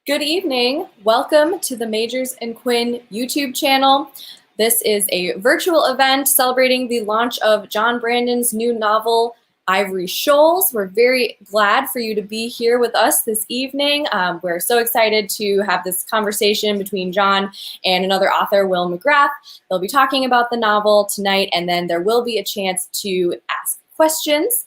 Good evening. Welcome to the Majors and Quinn YouTube channel. This is a virtual event celebrating the launch of John Brandon's new novel, Ivory Shoals. We're very glad for you to be here with us this evening. We're so excited to have this conversation between John and another author, Will McGrath. They'll be talking about the novel tonight, and then there will be a chance to ask questions.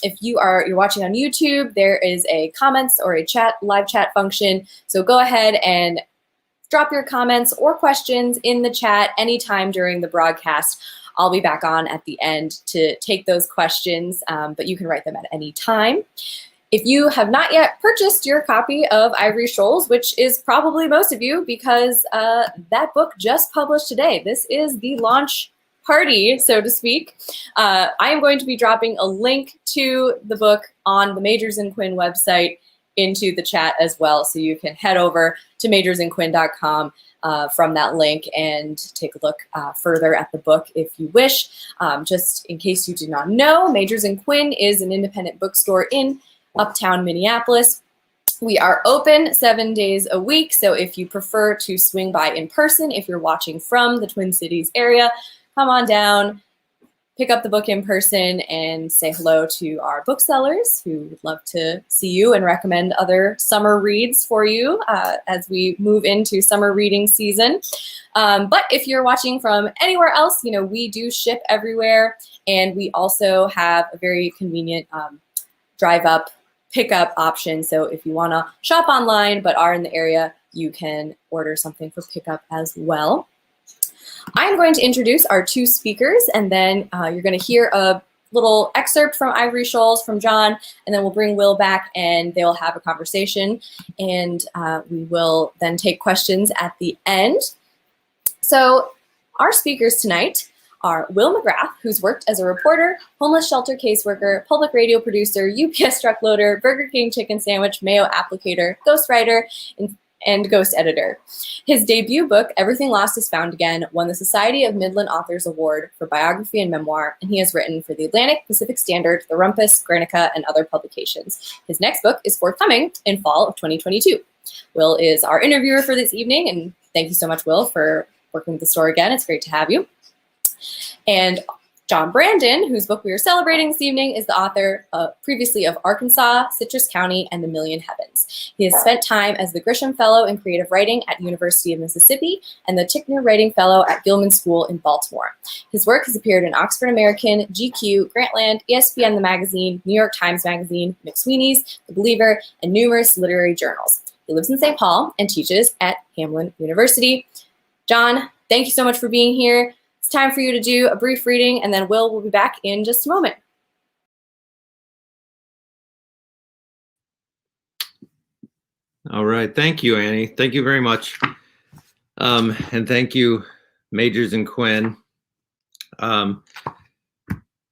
If you're watching on YouTube, there is a comments or a live chat function. So go ahead and drop your comments or questions in the chat anytime during the broadcast. I'll be back on at the end to take those questions, but you can write them at any time. If you have not yet purchased your copy of Ivory Shoals, which is probably most of you because that book just published today. This is the launch party, so to speak. I am going to be dropping a link to the book on the Majors and Quinn website into the chat as well, so you can head over to majorsandquinn.com from that link and take a look further at the book if you wish. Just in case you do not know, Majors and Quinn is an independent bookstore in Uptown Minneapolis. We are open 7 days a week, so if you prefer to swing by in person, if you're watching from the Twin Cities area, come on down, pick up the book in person, and say hello to our booksellers who would love to see you and recommend other summer reads for you as we move into summer reading season. But if you're watching from anywhere else, we do ship everywhere, and we also have a very convenient drive-up pickup option. So if you want to shop online but are in the area, you can order something for pickup as well. I'm going to introduce our two speakers, and then you're going to hear a little excerpt from Ivory Shoals from John, and then we'll bring Will back and they'll have a conversation, and we will then take questions at the end. So our speakers tonight are Will McGrath, who's worked as a reporter, homeless shelter caseworker, public radio producer, UPS truck loader, Burger King chicken sandwich, mayo applicator, ghostwriter, and ghost editor. His debut book, Everything Lost is Found Again, won the Society of Midland Authors Award for biography and memoir, and he has written for the Atlantic, Pacific Standard, The Rumpus, Guernica, and other publications. His next book is forthcoming in fall of 2022. Will is our interviewer for this evening, and thank you so much, Will, for working with the store again. It's great to have you. And John Brandon, whose book we are celebrating this evening, is the author previously of Arkansas, Citrus County, and The Million Heavens. He has spent time as the Grisham Fellow in Creative Writing at University of Mississippi and the Tickner Writing Fellow at Gilman School in Baltimore. His work has appeared in Oxford American, GQ, Grantland, ESPN The Magazine, New York Times Magazine, McSweeney's, The Believer, and numerous literary journals. He lives in St. Paul and teaches at Hamline University. John, thank you so much for being here. It's time for you to do a brief reading, and then will be back in just a moment. All right. Thank you, Annie. Thank you very much. And thank you, Majors and Quinn. And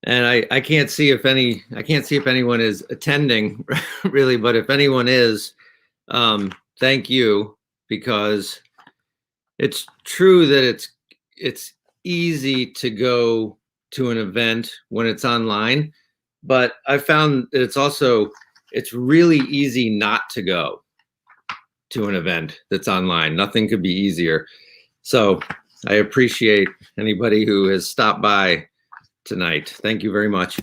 I can't see if anyone is attending really, but if anyone is, thank you, because it's true that it's easy to go to an event when it's online, but I found that it's really easy not to go to an event that's online. Nothing could be easier. So I appreciate anybody who has stopped by tonight. Thank you very much.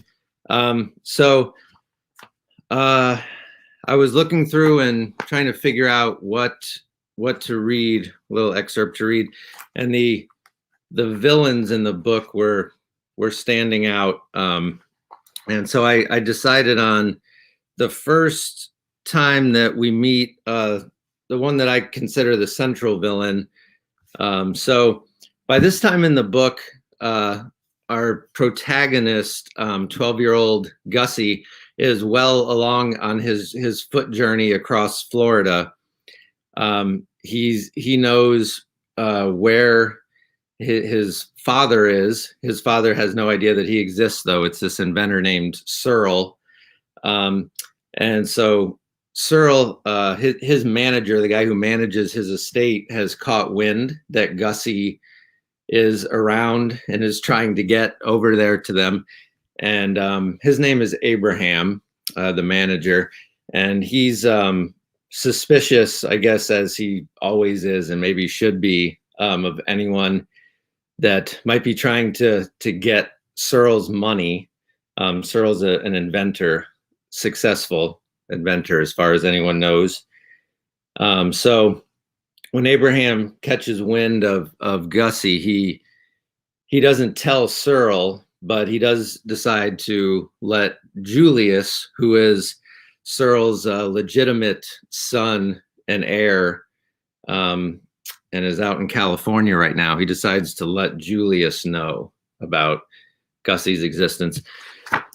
I was looking through and trying to figure out what to read, a little excerpt to read, and the villains in the book were standing out. And so I decided on the first time that we meet, the one that I consider the central villain. So by this time in the book, our protagonist, 12-year-old Gussie, is well along on his foot journey across Florida. He knows where his father is. His father has no idea that he exists, though. It's this inventor named Searle. And so Searle, his manager, the guy who manages his estate, has caught wind that Gussie is around and is trying to get over there to them. And his name is Abraham, the manager. And he's suspicious, I guess, as he always is, and maybe should be, of anyone that might be trying to get Searle's money. Searle's an inventor, successful inventor, as far as anyone knows. So when Abraham catches wind of Gussie, he doesn't tell Searle, but he does decide to let Julius, who is Searle's legitimate son and heir, and is out in California right now. He decides to let Julius know about Gussie's existence.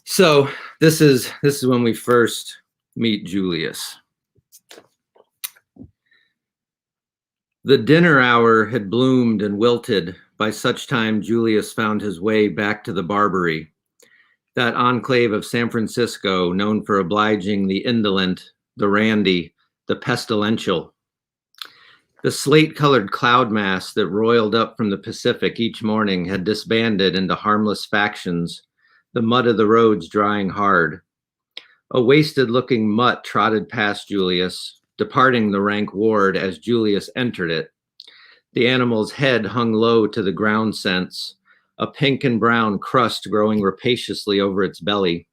So this is when we first meet Julius. The dinner hour had bloomed and wilted by such time Julius found his way back to the Barbary, that enclave of San Francisco known for obliging the indolent, the randy, the pestilential. The slate-colored cloud mass that roiled up from the Pacific each morning had disbanded into harmless factions, the mud of the roads drying hard. A wasted-looking mutt trotted past Julius, departing the rank ward as Julius entered it. The animal's head hung low to the ground sense, a pink and brown crust growing rapaciously over its belly.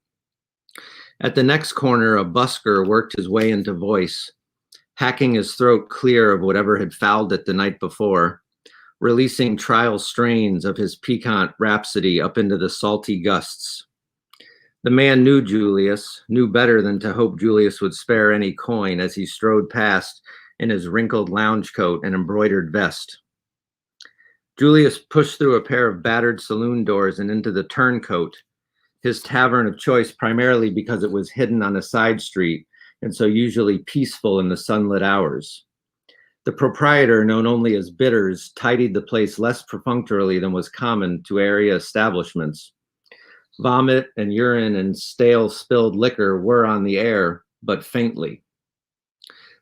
At the next corner, a busker worked his way into voice, hacking his throat clear of whatever had fouled it the night before, releasing trial strains of his piquant rhapsody up into the salty gusts. The man knew Julius, knew better than to hope Julius would spare any coin as he strode past in his wrinkled lounge coat and embroidered vest. Julius pushed through a pair of battered saloon doors and into the Turncoat, his tavern of choice primarily because it was hidden on a side street and so usually peaceful in the sunlit hours. The proprietor, known only as Bitters, tidied the place less perfunctorily than was common to area establishments. Vomit and urine and stale spilled liquor were on the air, but faintly.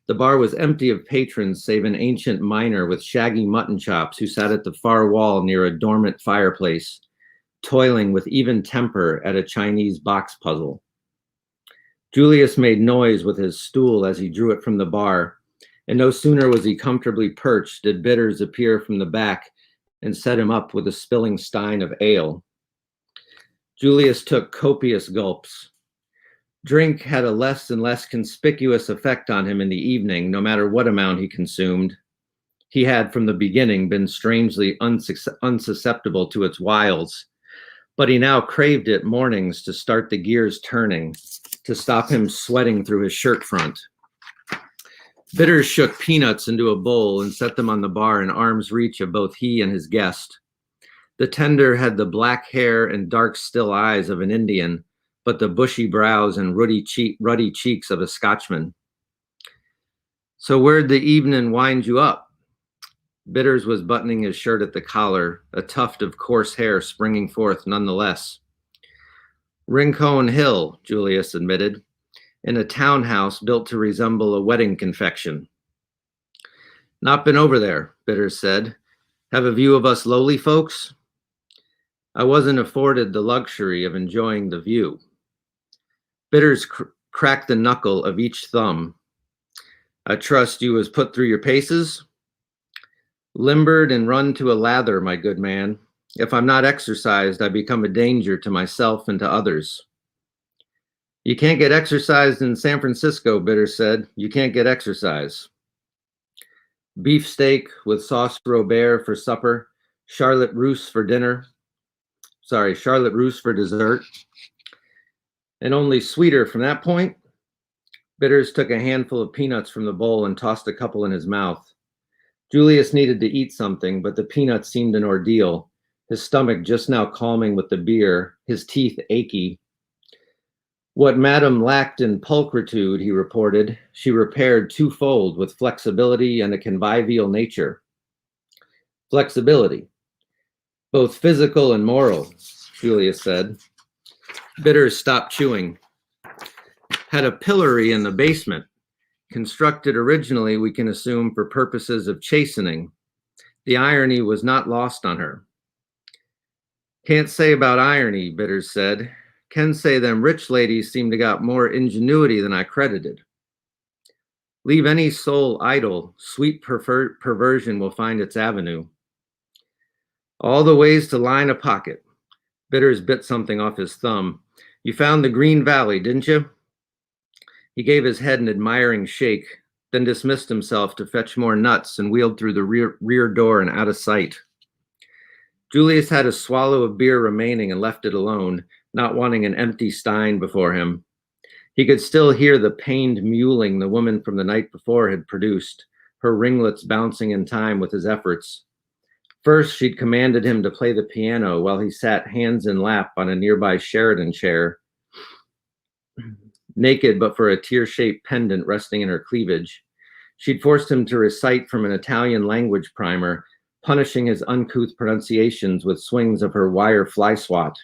The bar was empty of patrons save an ancient miner with shaggy mutton chops who sat at the far wall near a dormant fireplace, toiling with even temper at a Chinese box puzzle. Julius made noise with his stool as he drew it from the bar, and no sooner was he comfortably perched did Bitters appear from the back and set him up with a spilling stein of ale. Julius took copious gulps. Drink had a less and less conspicuous effect on him in the evening, no matter what amount he consumed. He had from the beginning been strangely unsusceptible to its wiles, but he now craved it mornings to start the gears turning, to stop him sweating through his shirt front. Bitters shook peanuts into a bowl and set them on the bar in arm's reach of both he and his guest. The tender had the black hair and dark still eyes of an Indian, but the bushy brows and ruddy cheeks of a Scotchman. So where'd the evening wind you up? Bitters was buttoning his shirt at the collar, a tuft of coarse hair springing forth nonetheless. Rincon Hill, Julius admitted, in a townhouse built to resemble a wedding confection. Not been over there, Bitters said. Have a view of us lowly folks? I wasn't afforded the luxury of enjoying the view. Bitters cracked the knuckle of each thumb. I trust you was put through your paces? Limbered and run to a lather, my good man. If I'm not exercised, I become a danger to myself and to others. You can't get exercised in San Francisco, Bitters said. You can't get exercise. Beefsteak with sauce Robert for supper, Charlotte Russe for dessert. And only sweeter from that point. Bitters took a handful of peanuts from the bowl and tossed a couple in his mouth. Julius needed to eat something, but the peanuts seemed an ordeal, his stomach just now calming with the beer, his teeth achy. What Madame lacked in pulchritude, he reported, she repaired twofold with flexibility and a convivial nature. Flexibility, both physical and moral, Julius said. Bitters stopped chewing. Had a pillory in the basement, constructed originally, we can assume, for purposes of chastening. The irony was not lost on her. Can't say about irony, Bitters said. Can say them rich ladies seem to got more ingenuity than I credited. Leave any soul idle, sweet perversion will find its avenue. All the ways to line a pocket. Bitters bit something off his thumb. You found the Green Valley, didn't you? He gave his head an admiring shake, then dismissed himself to fetch more nuts and wheeled through the rear door and out of sight. Julius had a swallow of beer remaining and left it alone, not wanting an empty stein before him. He could still hear the pained mewling the woman from the night before had produced, her ringlets bouncing in time with his efforts. First, she'd commanded him to play the piano while he sat hands in lap on a nearby Sheridan chair, naked but for a tear-shaped pendant resting in her cleavage. She'd forced him to recite from an Italian language primer, punishing his uncouth pronunciations with swings of her wire fly swat.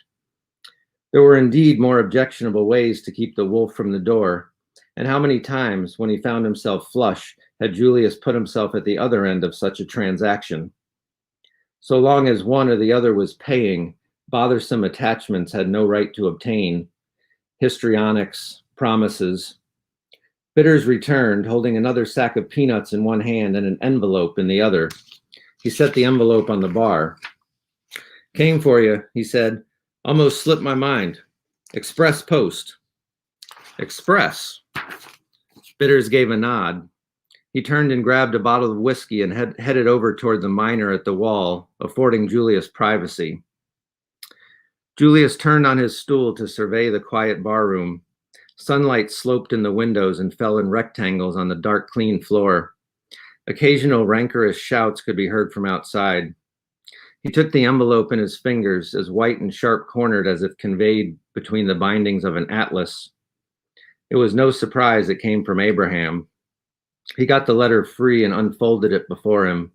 There were indeed more objectionable ways to keep the wolf from the door, and how many times, when he found himself flush, had Julius put himself at the other end of such a transaction? So long as one or the other was paying, bothersome attachments had no right to obtain. Histrionics, promises. Bitters returned, holding another sack of peanuts in one hand and an envelope in the other. He set the envelope on the bar. Came for you, he said. Almost slipped my mind. Express post. Express. Bitters gave a nod. He turned and grabbed a bottle of whiskey and headed over toward the miner at the wall, affording Julius privacy. Julius turned on his stool to survey the quiet barroom. Sunlight sloped in the windows and fell in rectangles on the dark, clean floor. Occasional rancorous shouts could be heard from outside. He took the envelope in his fingers, as white and sharp-cornered as if conveyed between the bindings of an atlas. It was no surprise it came from Abraham. He got the letter free and unfolded it before him.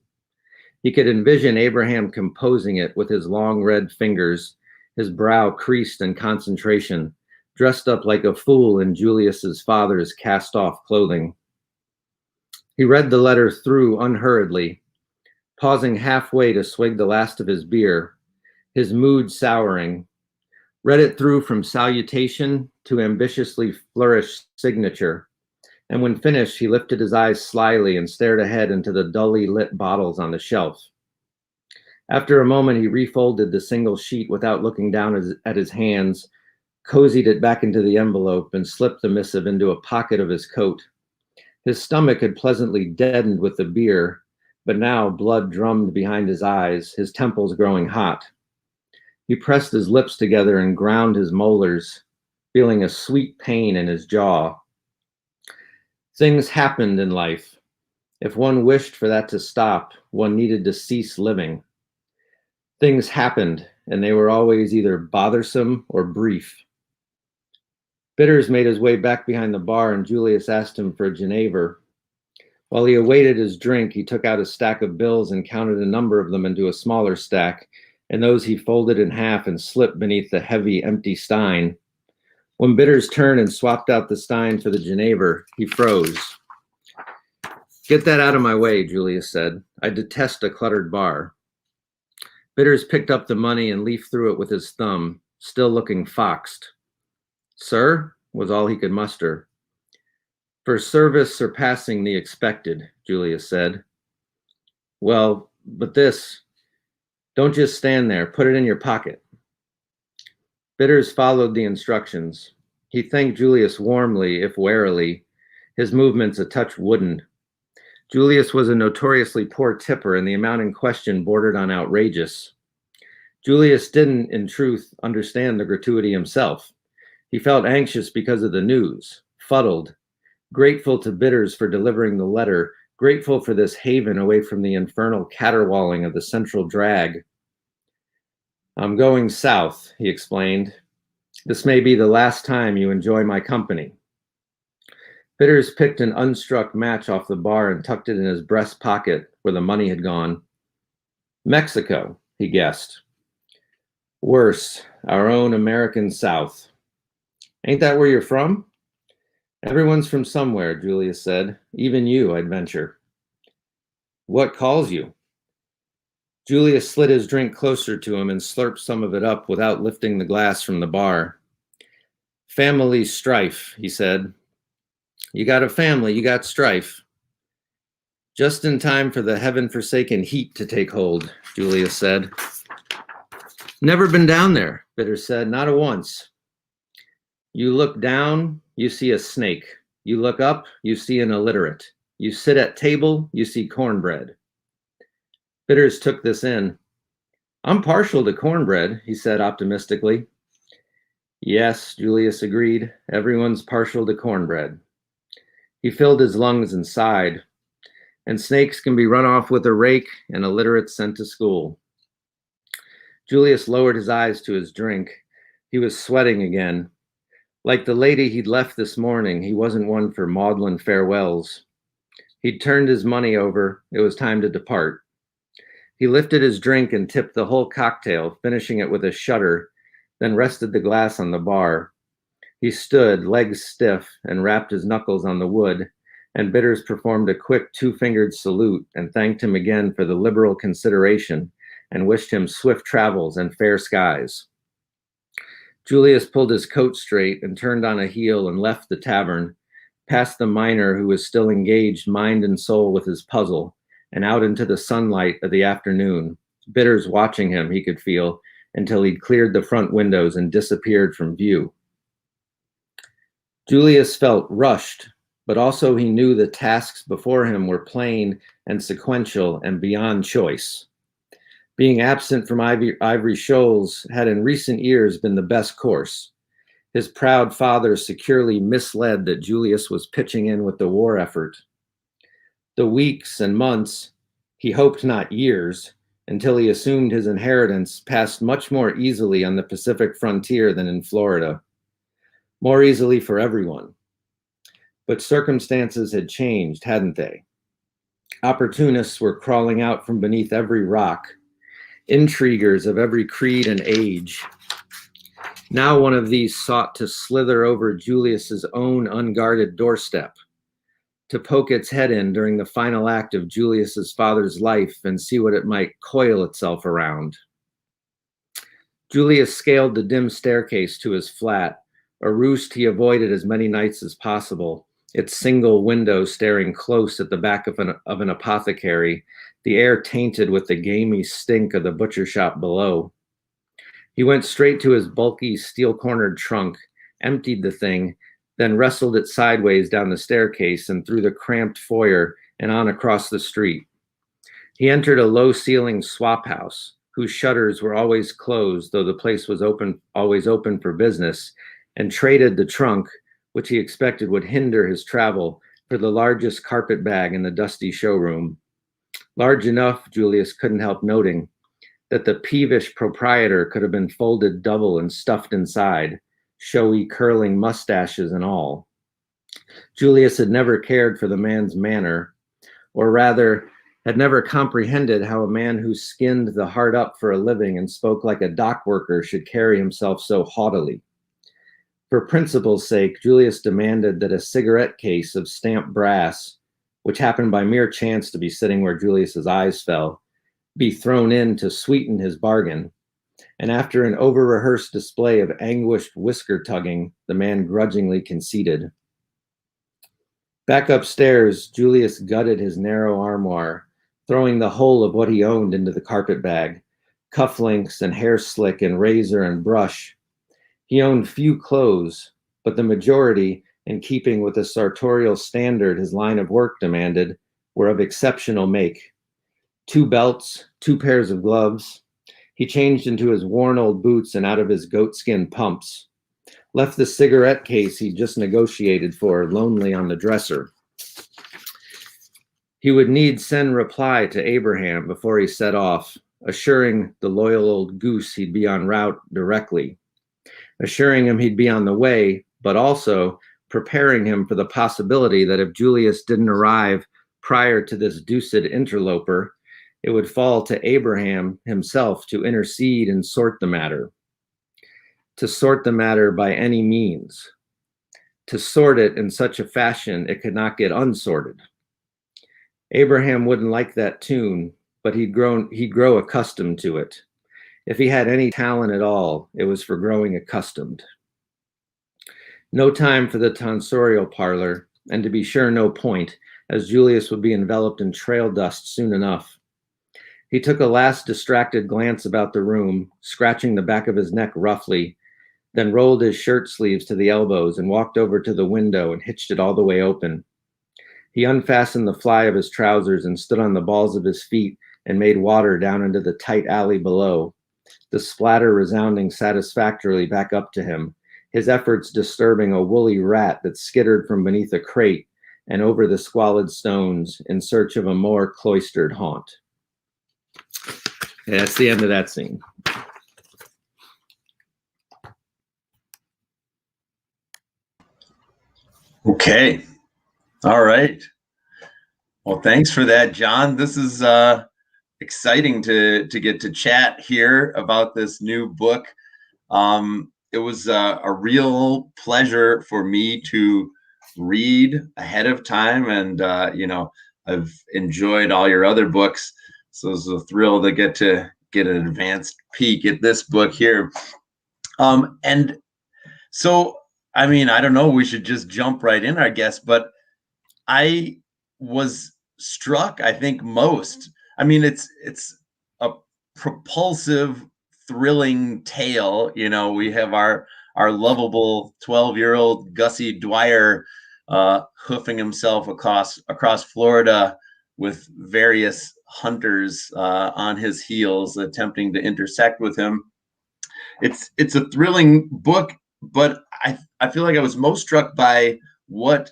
He could envision Abraham composing it with his long red fingers, his brow creased in concentration, dressed up like a fool in Julius's father's cast-off clothing. He read the letter through unhurriedly, pausing halfway to swig the last of his beer, his mood souring, read it through from salutation to ambitiously flourished signature, and when finished, he lifted his eyes slyly and stared ahead into the dully lit bottles on the shelf. After a moment, he refolded the single sheet without looking down at his hands, cozied it back into the envelope, and slipped the missive into a pocket of his coat. His stomach had pleasantly deadened with the beer, but now blood drummed behind his eyes, his temples growing hot. He pressed his lips together and ground his molars, feeling a sweet pain in his jaw. Things happened in life. If one wished for that to stop, one needed to cease living. Things happened, and they were always either bothersome or brief. Bitters made his way back behind the bar, and Julius asked him for a Genever. While he awaited his drink, he took out a stack of bills and counted a number of them into a smaller stack, and those he folded in half and slipped beneath the heavy, empty stein. When Bitters turned and swapped out the stein for the Genever, he froze. Get that out of my way, Julius said. I detest a cluttered bar. Bitters picked up the money and leafed through it with his thumb, still looking foxed. Sir, was all he could muster. For service surpassing the expected, Julius said. Well, but this, don't just stand there, put it in your pocket. Bitters followed the instructions. He thanked Julius warmly, if warily, his movements a touch wooden. Julius was a notoriously poor tipper, and the amount in question bordered on outrageous. Julius didn't, in truth, understand the gratuity himself. He felt anxious because of the news, fuddled, grateful to Bitters for delivering the letter, grateful for this haven away from the infernal caterwauling of the central drag. I'm going south, he explained. This may be the last time you enjoy my company. Bitters picked an unstruck match off the bar and tucked it in his breast pocket where the money had gone. Mexico, he guessed. Worse, our own American South. Ain't that where you're from? Everyone's from somewhere, Julius said. Even you, I'd venture. What calls you? Julius slid his drink closer to him and slurped some of it up without lifting the glass from the bar. Family strife, he said. You got a family, you got strife. Just in time for the heaven-forsaken heat to take hold, Julius said. Never been down there, Bitters said, not a once. You look down, you see a snake. You look up, you see an illiterate. You sit at table, you see cornbread. Bitters took this in. I'm partial to cornbread, he said optimistically. Yes, Julius agreed. Everyone's partial to cornbread. He filled his lungs and sighed. And snakes can be run off with a rake and illiterates sent to school. Julius lowered his eyes to his drink. He was sweating again. Like the lady he'd left this morning, he wasn't one for maudlin farewells. He'd turned his money over. It was time to depart. He lifted his drink and tipped the whole cocktail, finishing it with a shudder, then rested the glass on the bar. He stood, legs stiff, and rapped his knuckles on the wood, and Bitters performed a quick two-fingered salute and thanked him again for the liberal consideration and wished him swift travels and fair skies. Julius pulled his coat straight and turned on a heel and left the tavern, past the miner who was still engaged mind and soul with his puzzle, and out into the sunlight of the afternoon, Bitters watching him, he could feel, until he'd cleared the front windows and disappeared from view. Julius felt rushed, but also he knew the tasks before him were plain and sequential and beyond choice. Being absent from Ivory Shoals had in recent years been the best course. His proud father securely misled that Julius was pitching in with the war effort. The weeks and months, he hoped not years, until he assumed his inheritance passed much more easily on the Pacific frontier than in Florida. More easily for everyone. But circumstances had changed, hadn't they? Opportunists were crawling out from beneath every rock, intriguers of every creed and age. Now one of these sought to slither over Julius's own unguarded doorstep, to poke its head in during the final act of Julius's father's life and see what it might coil itself around. Julius scaled the dim staircase to his flat, a roost he avoided as many nights as possible, its single window staring close at the back of an apothecary, the air tainted with the gamey stink of the butcher shop below. He went straight to his bulky, steel-cornered trunk, emptied the thing, then wrestled it sideways down the staircase and through the cramped foyer and on across the street. He entered a low-ceilinged swap house, whose shutters were always closed, though the place was always open for business, and traded the trunk, which he expected would hinder his travel, for the largest carpet bag in the dusty showroom. Large enough, Julius couldn't help noting, that the peevish proprietor could have been folded double and stuffed inside, showy curling mustaches and all. Julius had never cared for the man's manner, or rather, had never comprehended how a man who skinned the heart up for a living and spoke like a dock worker should carry himself so haughtily. For principle's sake, Julius demanded that a cigarette case of stamped brass, which happened by mere chance to be sitting where Julius's eyes fell, be thrown in to sweeten his bargain. And after an over-rehearsed display of anguished whisker-tugging, the man grudgingly conceded. Back upstairs, Julius gutted his narrow armoire, throwing the whole of what he owned into the carpet bag, cufflinks and hair slick and razor and brush. He owned few clothes, but the majority, in keeping with the sartorial standard his line of work demanded, were of exceptional make. 2 belts, 2 pairs of gloves. He changed into his worn old boots and out of his goatskin pumps. Left the cigarette case he just negotiated for lonely on the dresser. He would need send reply to Abraham before he set off, assuring the loyal old goose he'd be en route directly. Assuring him he'd be on the way, but also preparing him for the possibility that if Julius didn't arrive prior to this deuced interloper, it would fall to Abraham himself to intercede and sort the matter. To sort the matter by any means. To sort it in such a fashion it could not get unsorted. Abraham wouldn't like that tune, but he'd grow accustomed to it. If he had any talent at all, it was for growing accustomed. No time for the tonsorial parlor, and to be sure no point, as Julius would be enveloped in trail dust soon enough. He took a last distracted glance about the room, scratching the back of his neck roughly, then rolled his shirt sleeves to the elbows and walked over to the window and hitched it all the way open. He unfastened the fly of his trousers and stood on the balls of his feet and made water down into the tight alley below, the splatter resounding satisfactorily back up to him, his efforts disturbing a woolly rat that skittered from beneath a crate and over the squalid stones in search of a more cloistered haunt. Yeah, that's the end of that scene. Okay. All right. Well, thanks for that, John. This is exciting to get to chat here about this new book. It was a real pleasure for me to read ahead of time, and I've enjoyed all your other books, so it's a thrill to get an advanced peek at this book here. And so, I mean, I don't know, we should just jump right in, I guess, but I was struck, I think, most. I mean, it's a propulsive, thrilling tale. You know, we have our lovable 12-year-old Gussie Dwyer hoofing himself across Florida with various hunters on his heels, attempting to intersect with him. It's a thrilling book, but I feel like I was most struck by what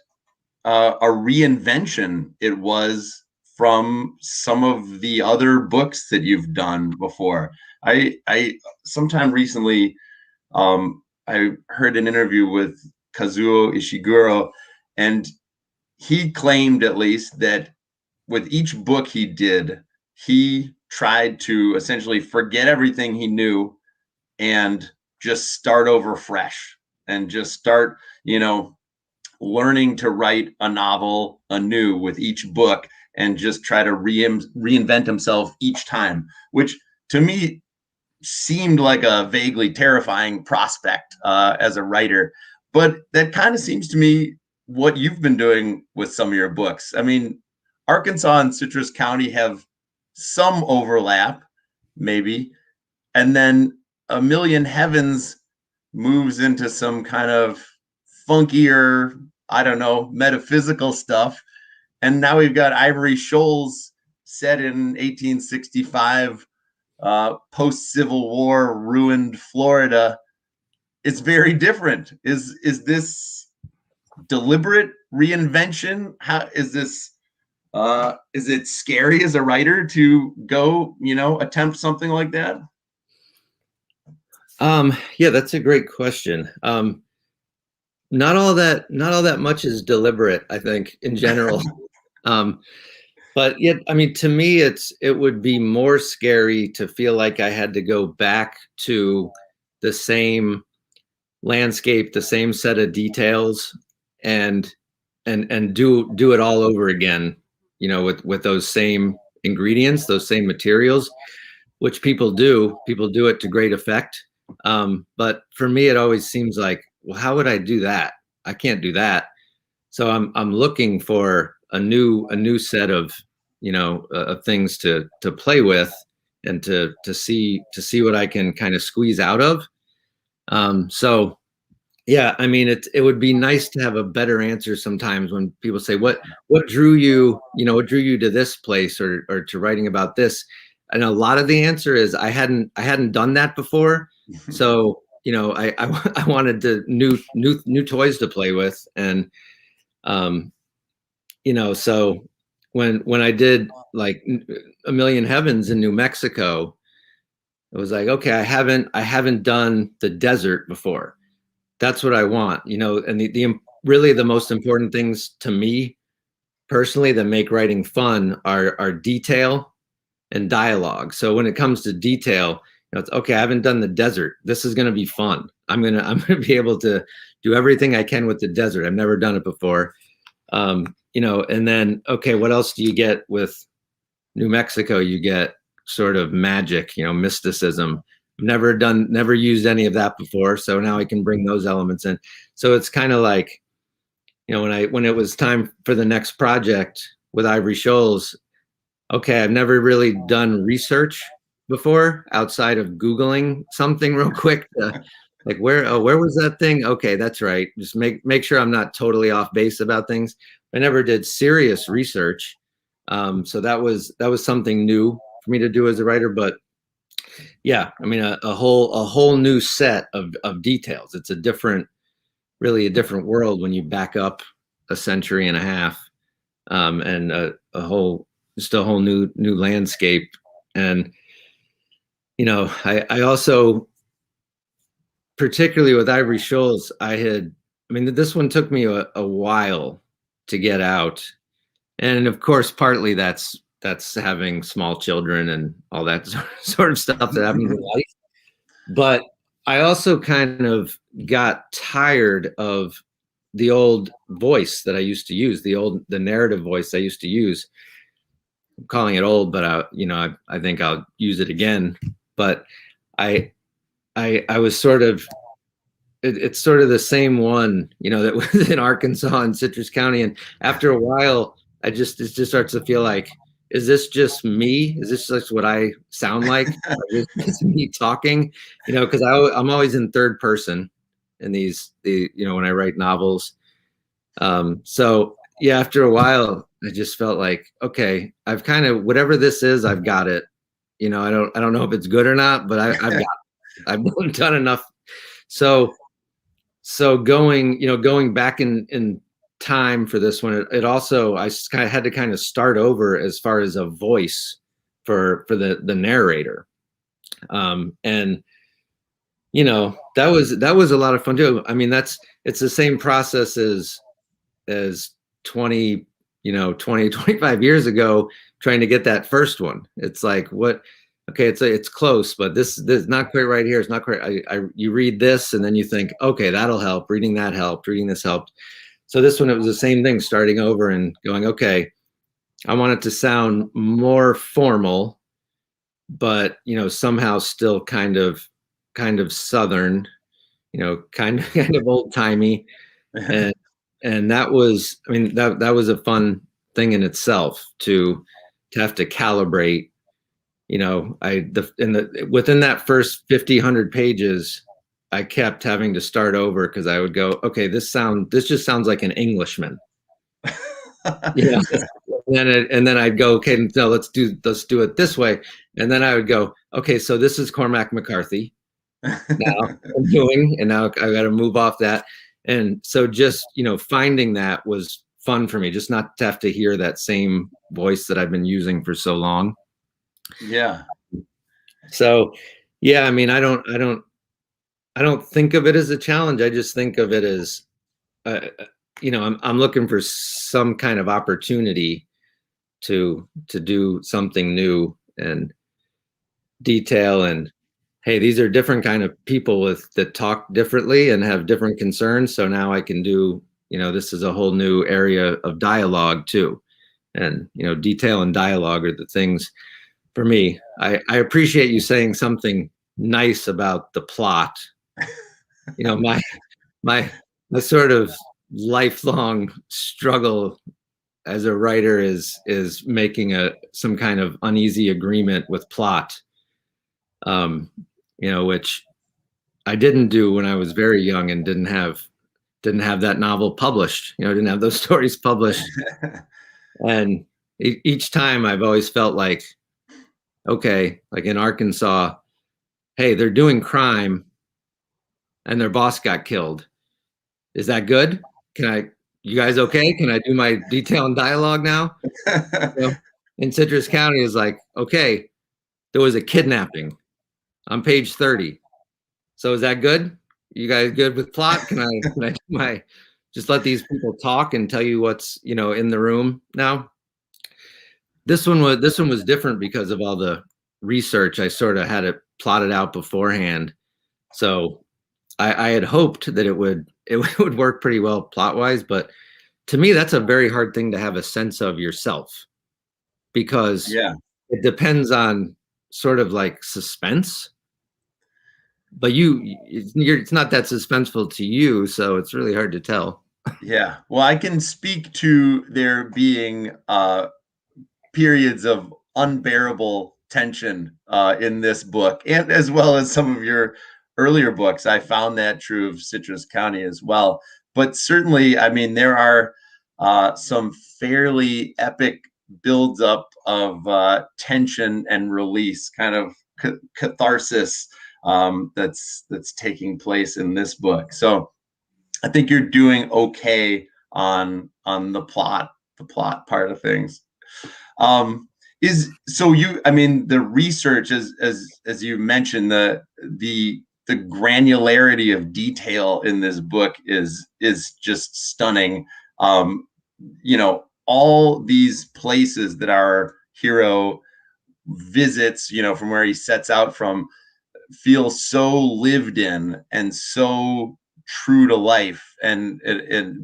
a reinvention it was from some of the other books that you've done before. I sometime recently, I heard an interview with Kazuo Ishiguro, and he claimed, at least, that with each book he did, he tried to essentially forget everything he knew and just start over fresh and just start, learning to write a novel anew with each book and just try to reinvent himself each time, which to me seemed like a vaguely terrifying prospect as a writer. But that kind of seems to me what you've been doing with some of your books. I mean, Arkansas and Citrus County have some overlap, maybe, and then A Million Heavens moves into some kind of funkier, I don't know, metaphysical stuff. And now we've got Ivory Shoals set in 1865, post-Civil War ruined Florida. It's very different. Is this deliberate reinvention? How is this? Is it scary as a writer to go, attempt something like that? Yeah, that's a great question. Not all that much is deliberate, I think, in general. But yet, I mean, to me, it would be more scary to feel like I had to go back to the same landscape, the same set of details, and do it all over again, with those same ingredients, those same materials, which people do it to great effect. But for me, it always seems like, well, how would I do that? I can't do that. So I'm looking for a new set of things to play with and to see what I can kind of squeeze out of. So yeah, I mean, it would be nice to have a better answer sometimes when people say, what drew you, what drew you to this place or to writing about this? And a lot of the answer is I hadn't done that before. So, I wanted new toys to play with. And, so when I did like A Million Heavens in New Mexico, it was like, okay, I haven't done the desert before. That's what I want, and the really the most important things to me personally that make writing fun are detail and dialogue. So when it comes to detail, it's okay. I haven't done the desert. This is going to be fun. I'm gonna be able to do everything I can with the desert. I've never done it before, and then okay, what else do you get with New Mexico? You get sort of magic, mysticism. Never used any of that before, so now I can bring those elements in. So it's kind of like when it was time for the next project with Ivory Shoals, okay, I've never really done research before outside of Googling something real quick. Like where was that thing? Okay, that's right. Just make sure I'm not totally off base about things. I never did serious research, so that was something new for me to do as a writer. But yeah, I mean a whole new set of details. It's really a different world when you back up a century and a half, and just a whole new landscape. And I also, particularly with Ivory Shoals, this one took me a while to get out, and of course partly that's having small children and all that sort of stuff that happens in life. But I also kind of got tired of the old voice that I used to use, the narrative voice I used to use. I'm calling it old, but I think I'll use it again. But I was sort of, it's sort of the same one, that was in Arkansas and Citrus County. And after a while, it just starts to feel like, is this just me? Is this just what I sound like? Is this me talking? Because I'm always in third person in when I write novels. So yeah, after a while, I just felt like, okay, I've kind of, whatever this is, I've got it. I don't know if it's good or not, but I've got it. I've done enough. So going back in time for this one, it also, I kind of had to kind of start over as far as a voice for the narrator. And that was a lot of fun too. I mean, it's the same process as 20 25 years ago, trying to get that first one. It's like, okay, it's close, but this is not quite right here. It's not quite, you read this and then you think, okay, that'll help. Reading that helped, reading this helped. So this one, it was the same thing, starting over and going, okay, I want it to sound more formal, but somehow still kind of Southern, kind of old timey. And that was, that was a fun thing in itself to have to calibrate. Within that first 50, 100 pages, I kept having to start over because I would go, okay, this just sounds like an Englishman. And then I'd go, okay, no, let's do it this way. And then I would go, okay, so this is Cormac McCarthy. Now I'm doing, and now I got to move off that. And so just, finding that was fun for me, just not to have to hear that same voice that I've been using for so long. Yeah. So, yeah, I don't think of it as a challenge. I just think of it as, I'm looking for some kind of opportunity to do something new and detail. And hey, these are different kind of people that talk differently and have different concerns. So now I can do, this is a whole new area of dialogue too. And, detail and dialogue are the things for me. I appreciate you saying something nice about the plot. My sort of lifelong struggle as a writer is making some kind of uneasy agreement with plot. Which I didn't do when I was very young and didn't have that novel published, didn't have those stories published. And each time I've always felt like, okay, like in Arkansas, hey, they're doing crime and their boss got killed. Is that good? You guys okay? Can I do my detail and dialogue now? In Citrus County is like, okay, there was a kidnapping on page 30. So is that good? You guys good with plot? Can I do just let these people talk and tell you what's, in the room now? This one was different because of all the research. I sort of had it plotted out beforehand. So I had hoped that it would work pretty well plot wise, but to me, that's a very hard thing to have a sense of yourself, because it depends on sort of like suspense, but it's not that suspenseful to you, so it's really hard to tell. Yeah. Well, I can speak to there being periods of unbearable tension in this book, and as well as some of your earlier books. I found that true of Citrus County as well. But certainly, I mean, there are some fairly epic builds up of tension and release, kind of catharsis that's taking place in this book. So I think you're doing okay on the plot part of things. Is so you I mean the research as you mentioned, the granularity of detail in this book is just stunning. um all these places that our hero visits, from where he sets out from, feel so lived in and so true to life, and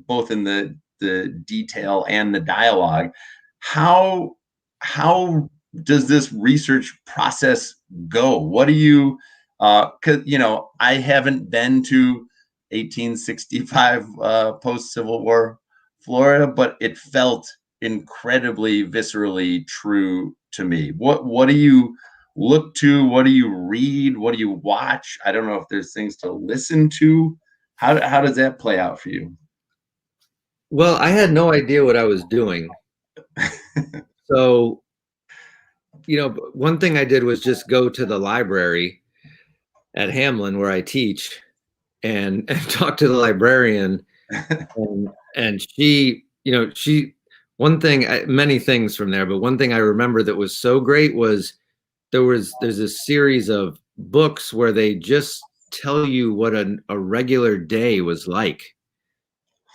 both in the detail and the dialogue. How how does this research process go? What do you 'cause I haven't been to 1865 post Civil War Florida, but it felt incredibly viscerally true to me. What do you look to? What do you read? What do you watch? I don't know if there's things to listen to. How does that play out for you? Well, I had no idea what I was doing. So, one thing I did was just go to the library at Hamlin where I teach and talk to the librarian. And she, one thing, many things from there, but one thing I remember that was so great was there's a series of books where they just tell you what a regular day was like.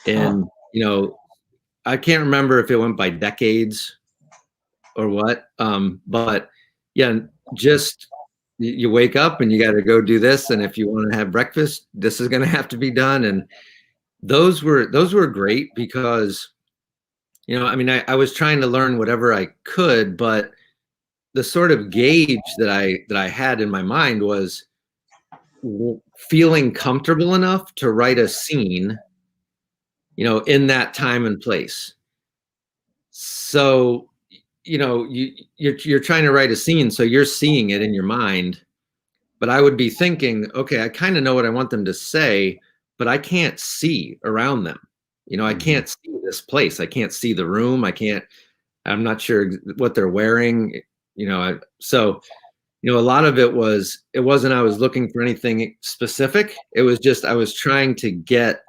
And, I can't remember if it went by decades or what. But yeah, just you wake up and you got to go do this. And if you want to have breakfast, this is going to have to be done. And those were great because, I mean, I was trying to learn whatever I could, but the sort of gauge that I had in my mind was feeling comfortable enough to write a scene, in that time and place. So, you're trying to write a scene, so you're seeing it in your mind. But I would be thinking, okay, I kind of know what I want them to say, but I can't see around them. I can't see this place. I can't see the room. I'm not sure what they're wearing. So a lot of it wasn't I was looking for anything specific. It was just I was trying to get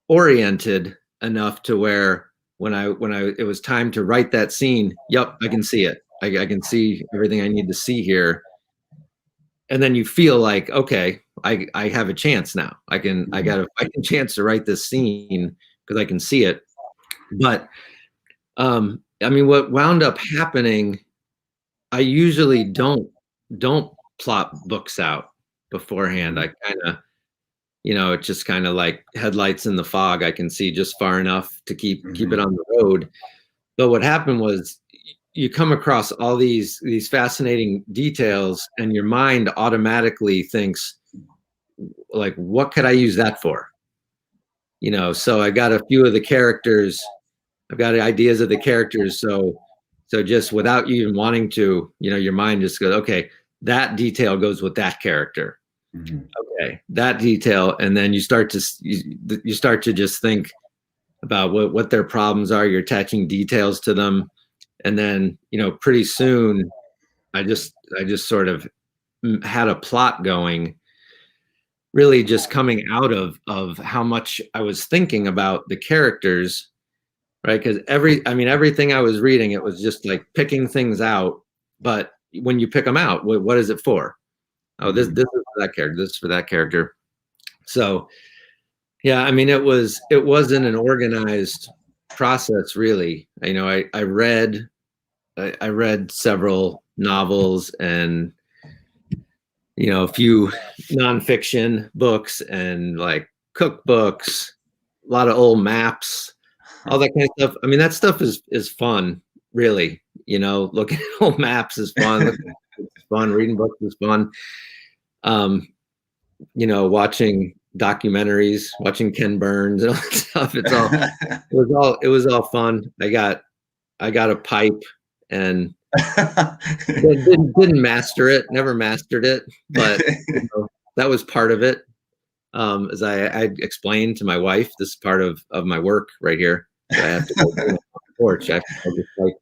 oriented enough to where when it was time to write that scene, yep, I can see it. I can see everything I need to see here. And then you feel like, okay, I have a chance now. I got a fighting chance to write this scene because I can see it. But I mean, what wound up happening, I usually don't plot books out beforehand. I kind of, it's just kind of like headlights in the fog. I can see just far enough to keep it on the road. But what happened was you come across all these fascinating details and your mind automatically thinks like, what could I use that for? So I got a few of the characters. I've got ideas of the characters. So just without you even wanting to, your mind just goes, okay, that detail goes with that character. Okay, that detail. And then you start to just think about what their problems are. You're attaching details to them. And then, pretty soon I just sort of had a plot going, really just coming out of how much I was thinking about the characters, right? Because everything I was reading, it was just like picking things out. But when you pick them out, what is it for? Oh, this is for that character. This is for that character. So, yeah, I mean, it wasn't an organized process, really. I read several novels and a few nonfiction books and like cookbooks, a lot of old maps, all that kind of stuff. I mean, that stuff is fun, really. Looking at old maps is fun. It's fun. Reading books is fun. Watching documentaries, watching Ken Burns and all that stuff. It was all fun. I got a pipe and didn't master it, never mastered it, but that was part of it. As I explained to my wife, this is part of my work right here. That I have to go on the porch. I have to just, like,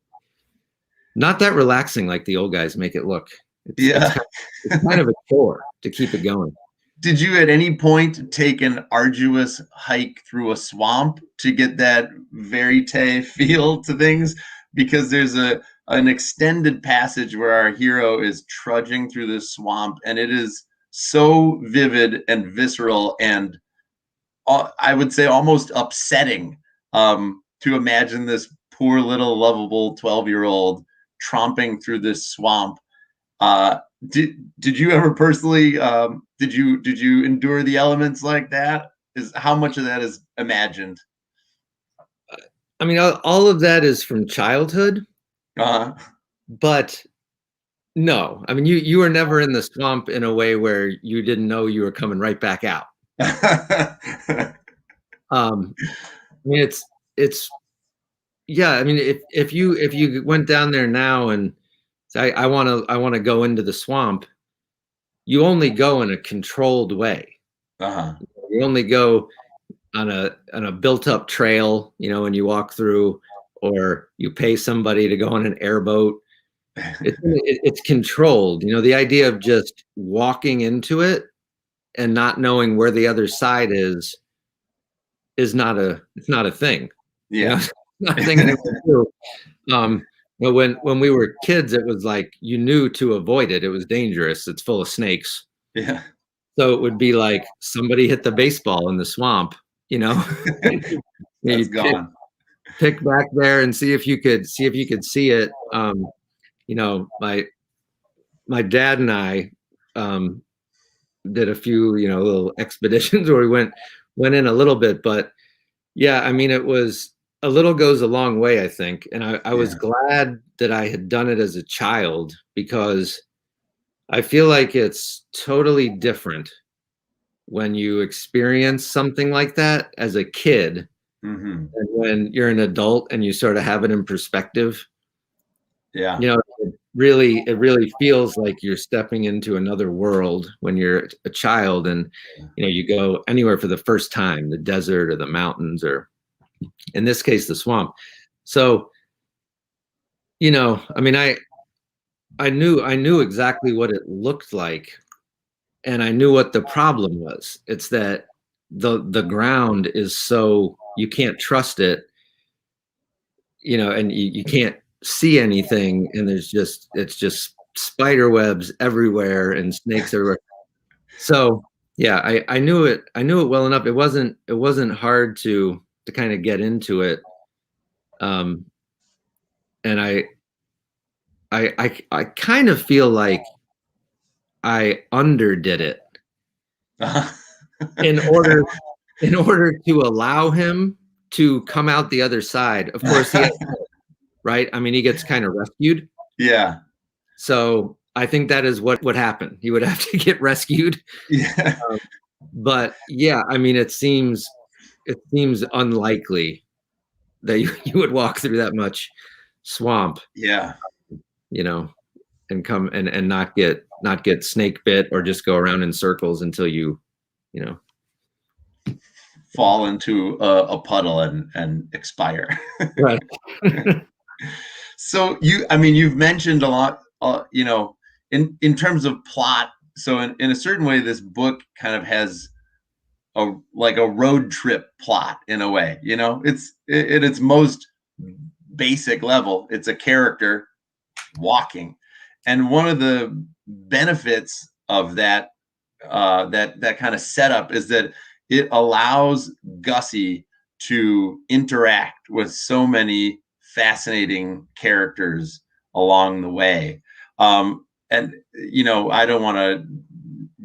not that relaxing like the old guys make it look. It's kind of a chore to keep it going. Did you at any point take an arduous hike through a swamp to get that verite feel to things? Because there's an extended passage where our hero is trudging through this swamp, and it is so vivid and visceral, and I would say almost upsetting to imagine this poor little lovable 12-year-old tromping through this swamp. Did you ever personally did you endure the elements like that? How much of that is imagined? I mean, all of that is from childhood, but no, I mean, you were never in the swamp in a way where you didn't know you were coming right back out. I mean, it's yeah. I mean, if you went down there now and say, I want to go into the swamp, you only go in a controlled way. You only go on a built up trail, and you walk through, or you pay somebody to go on an airboat. It's controlled. The idea of just walking into it and not knowing where the other side is not a thing. Yeah. Not a thing anyone do. But when we were kids, it was like you knew to avoid it. It was dangerous. It's full of snakes. Yeah. So it would be like somebody hit the baseball in the swamp. That's gone. Pick back there and see if you could see it. My dad and I did a few little expeditions where we went in a little bit, but yeah, I mean, it was a little goes a long way, I think. And I was glad that I had done it as a child, because I feel like it's totally different when you experience something like that as a kid, and when you're an adult and you sort of have it in perspective. Yeah. It really feels like you're stepping into another world when you're a child, and you go anywhere for the first time, the desert or the mountains, or in this case the swamp. So I mean, I knew exactly what it looked like, and I knew what the problem was. It's that the ground is so, you can't trust it, and you can't see anything, and it's just spider webs everywhere and snakes everywhere. So yeah, I knew it well enough. It wasn't hard to kind of get into it. And I kind of feel like I underdid it in order to allow him to come out the other side. Of course, right? I mean, he gets kind of rescued. Yeah. So I think that is what would happen. He would have to get rescued. Yeah. But yeah, I mean, it seems unlikely that you would walk through that much swamp. Yeah. And come and not get snake bit, or just go around in circles until you fall into a puddle and expire. Right. So you've mentioned a lot, in terms of plot. So in a certain way, this book kind of has a road trip plot in a way. It's at its most basic level, it's a character walking, and one of the benefits of that kind of setup is that it allows Gussie to interact with so many fascinating characters along the way. And I don't want to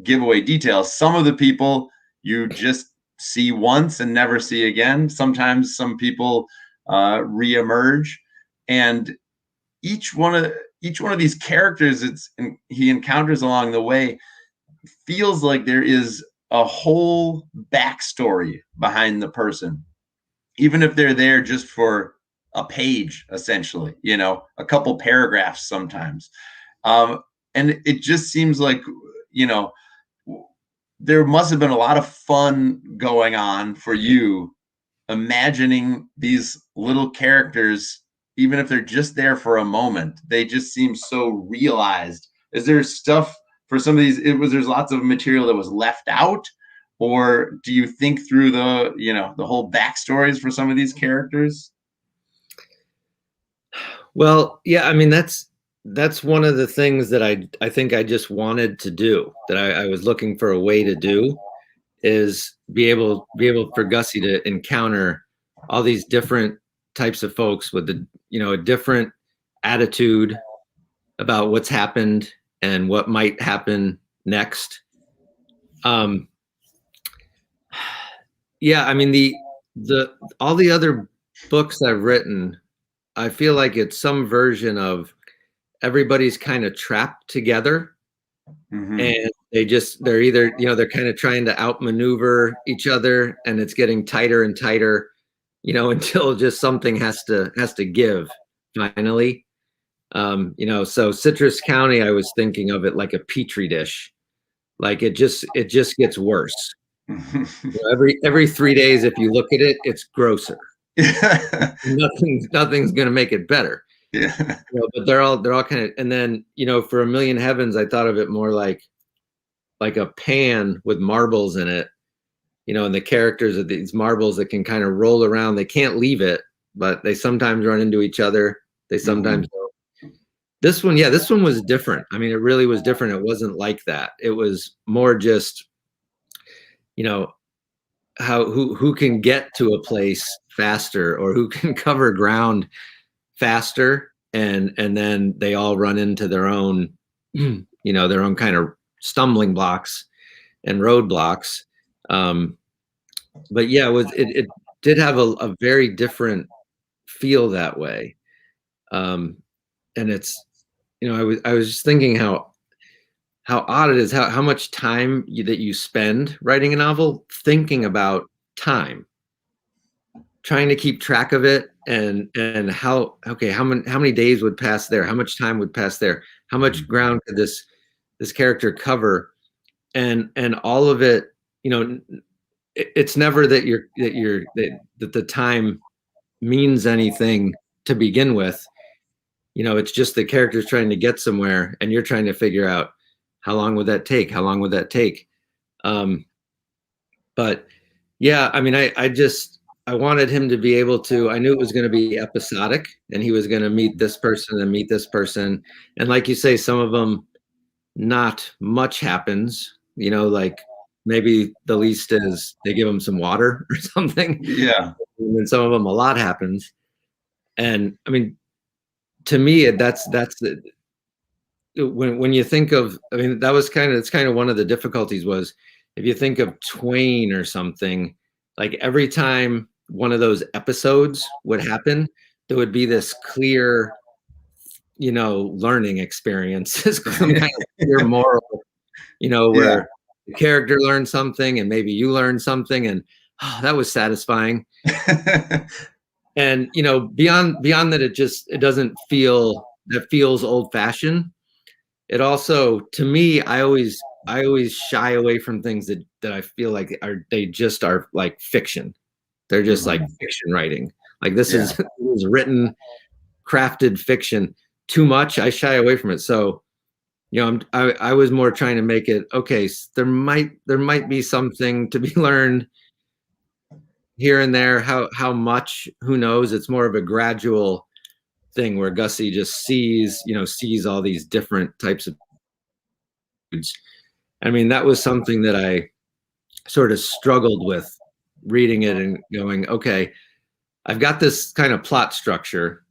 give away details. Some of the people you just see once and never see again. Sometimes some people reemerge, and each one of these characters he encounters along the way feels like there is a whole backstory behind the person, even if they're there just for a page, essentially, you know, a couple paragraphs sometimes. And it just seems like, you know, there must have been a lot of fun going on for you imagining these little characters, even if they're just there for a moment. They just seem so realized. Is there stuff for some of these? There's lots of material that was left out, or do you think through the, you know, the whole backstories for some of these characters? Well, yeah, I mean, that's one of the things that I think I just wanted to do, that I was looking for a way to do, is be able for Gussie to encounter all these different types of folks with a different attitude about what's happened and what might happen next. Yeah, I mean, the all the other books I've written, I feel like it's some version of everybody's kind of trapped together, and they're either, they're kind of trying to outmaneuver each other, and it's getting tighter and tighter, until just something has to give finally. So Citrus County, I was thinking of it like a petri dish. Like it just gets worse. Every 3 days, if you look at it, it's grosser. Nothing's gonna make it better. Yeah. But they're all kind of, and then, for A Million Heavens, I thought of it more like a pan with marbles in it, and the characters are these marbles that can kind of roll around. They can't leave it, but they sometimes run into each other. They sometimes don't. This one was different. I mean, it really was different. It wasn't like that. It was more just, who can get to a place faster, or who can cover ground faster, and then they all run into their own, their own kind of stumbling blocks and roadblocks. But yeah, it did have a very different feel that way. And it's, I was just thinking how odd it is, how much time that you spend writing a novel, thinking about time, trying to keep track of it, and how many days would pass there, how much time would pass there, how much ground could this character cover, and all of it. It's never that that the time means anything to begin with. It's just the character's trying to get somewhere, and you're trying to figure out how long would that take? How long would that take? But yeah, I mean, I wanted him to be able to, I knew it was going to be episodic, and he was going to meet this person and meet this person. And like you say, some of them, not much happens, like maybe the least is they give him some water or something. Yeah. And then some of them, a lot happens. And I mean, to me, that's the, when you think of, I mean, it's kind of one of the difficulties was, if you think of Twain or something, like every time one of those episodes would happen, there would be this clear, learning experience, some kind of clear moral, where the character learned something, and maybe you learned something, and that was satisfying. And beyond that, it doesn't feel, that feels old fashioned. It also, to me, I always shy away from things that I feel like they just are like fiction. They're just like fiction writing. Like this is written, crafted fiction. Too much, I shy away from it. So, I was more trying to make it, okay, there might be something to be learned here and there. How much, who knows? It's more of a gradual thing where Gussie just sees all these different types of foods. I mean, that was something that I sort of struggled with reading it and going, okay, I've got this kind of plot structure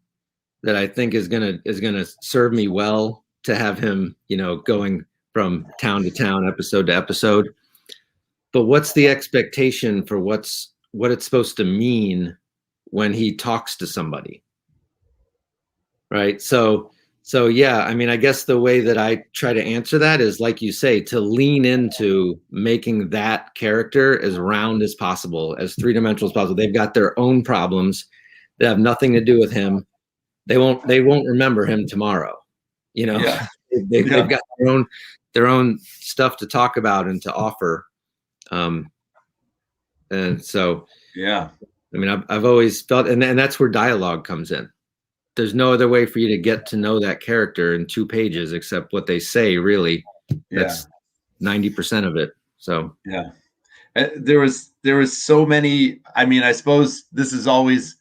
that I think is gonna serve me well to have him, going from town to town, episode to episode. But what's the expectation for what it's supposed to mean when he talks to somebody? Right. So So yeah, I mean, I guess the way that I try to answer that is, like you say, to lean into making that character as round as possible, as three-dimensional as possible. They've got their own problems that have nothing to do with him. They won't remember him tomorrow. You know, Yeah. they've got their own stuff to talk about and to offer. And so, Yeah. I mean, I've always felt, and that's where dialogue comes in. There's no other way for you to get to know that character in 2 pages except what they say, really. That's 90% of it. So yeah. There was so many. I mean, I suppose this is always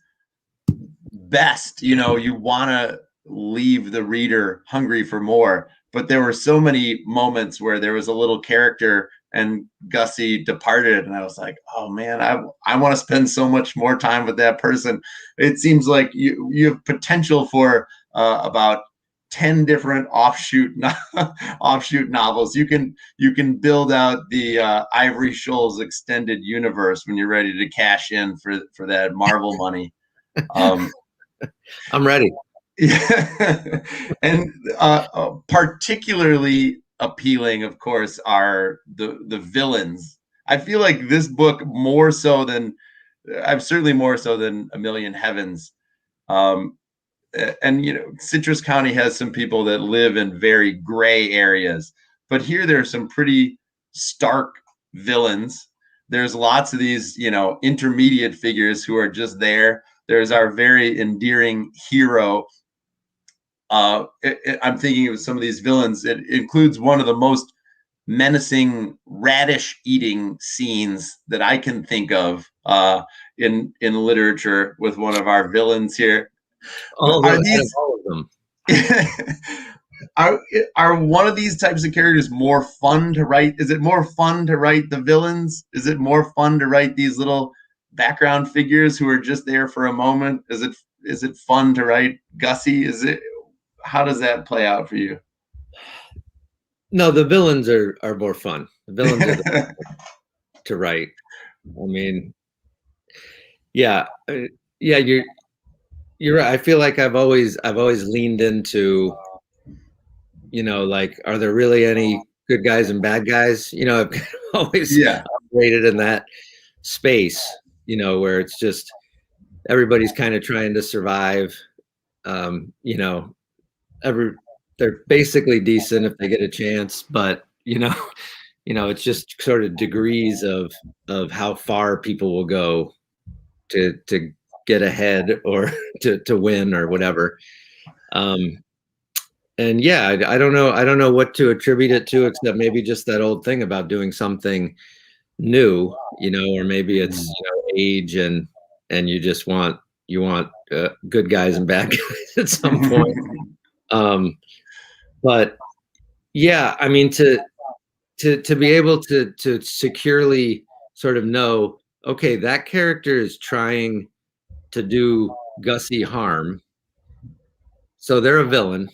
best, you know, you want to leave the reader hungry for more, but there were so many moments where there was a little character and Gussie departed, and I was like, oh man, I want to spend so much more time with that person. It seems like you have potential for about 10 different offshoot novels. You can build out the Ivory Shoals extended universe when you're ready to cash in for that Marvel money. I'm ready. Yeah. And particularly appealing, of course, are the villains. I feel like this book more so than certainly more so than A Million Heavens. And you know, Citrus County has some people that live in very gray areas, but here there are some pretty stark villains. There's lots of these, you know, intermediate figures who are just there. There's our very endearing hero. I'm thinking of some of these villains. It includes one of the most menacing radish eating scenes that I can think of in literature with one of our villains here. All of them. Are one of these types of characters more fun to write? Is it more fun to write the villains? Is it more fun to write these little background figures who are just there for a moment? Is it fun to write Gussie? How does that play out for you? No, the villains are more fun. The villains are the to write. I mean, yeah, you're right. I feel like I've always leaned into, you know, like, are there really any good guys and bad guys? You know, I've always operated in that space, you know, where it's just everybody's kind of trying to survive. You know, they're basically decent if they get a chance, but you know, it's just sort of degrees of how far people will go to get ahead or to win or whatever. And yeah, I don't know what to attribute it to, except maybe just that old thing about doing something new, you know, or maybe it's, you know, age and you just want good guys and bad guys at some point. But yeah, I mean, to be able to securely sort of know, okay, that character is trying to do Gussie harm, so they're a villain,